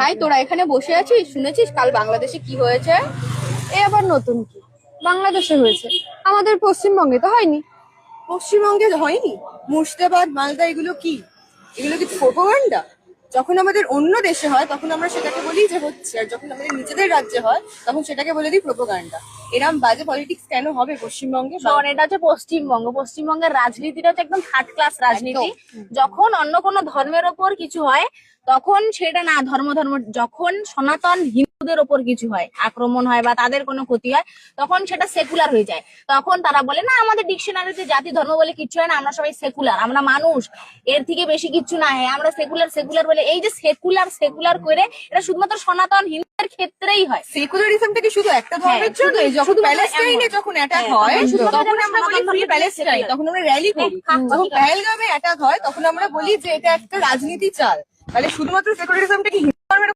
High, তোরা এখানে বসে আছিস? শুনেছিস কাল বাংলাদেশে কি হয়েছে? এ আবার নতুন কি? বাংলাদেশে হয়েছে, আমাদের পশ্চিমবঙ্গে তো হয়নি। পশ্চিমবঙ্গে হয়নি? মুর্শিদাবাদ, মালদা, এগুলো কি? এগুলো কি প্রোপাগান্ডা? যখন আমাদের অন্য দেশে হয় তখন আমরা সেটাকে বলি যে হচ্ছে, আর যখন আমাদের নিজেদের রাজ্যে হয় তখন সেটাকে বলে দিই প্রোপাগান্ডা। এরম বাজে পলিটিক্স কেন হবে পশ্চিমবঙ্গে? শোন, এটা হচ্ছে পশ্চিমবঙ্গ। পশ্চিমবঙ্গের রাজনীতিটা হচ্ছে একদম থার্ড ক্লাস রাজনীতি। যখন অন্য কোনো ধর্মের ওপর কিছু হয় তখন সেটা না ধর্ম ধর্ম, যখন সনাতন হিন্দুদের ওপর কিছু হয়, আক্রমণ হয় বা তাদের কোনো ক্ষতি হয়, তখন সেটা সেকুলার হয়ে যায়। তখন তারা বলে না, আমাদের ডিকশনারিতে জাতি ধর্ম বলে কিচ্ছু হয় না, আমরা সবাই সেকুলার, আমরা মানুষ, এর থেকে বেশি কিচ্ছু না, আমরা সেকুলার সেকুলার বলে। এই যে সেকুলার সেকুলার করে, এটা শুধুমাত্র সনাতন হিন্দুদের ক্ষেত্রেই হয়। সেকুলারিজমটা কি শুধু একটা ধর্মের জন্য? যখন শুধুমাত্র প্যালেস্টাইনে এমন। যখন অ্যাটাক হয় তখন আমরা বলি ফ্রি প্যালেস্টাইন, তখন আমরা র্যালি করি। যখন পেহেলগামে অ্যাটাক হয় তখন আমরা বলি যে এটা একটা রাজনীতি চাল। তাহলে শুধুমাত্র সেকুলারিজমটা কি হিন্দু ধর্মের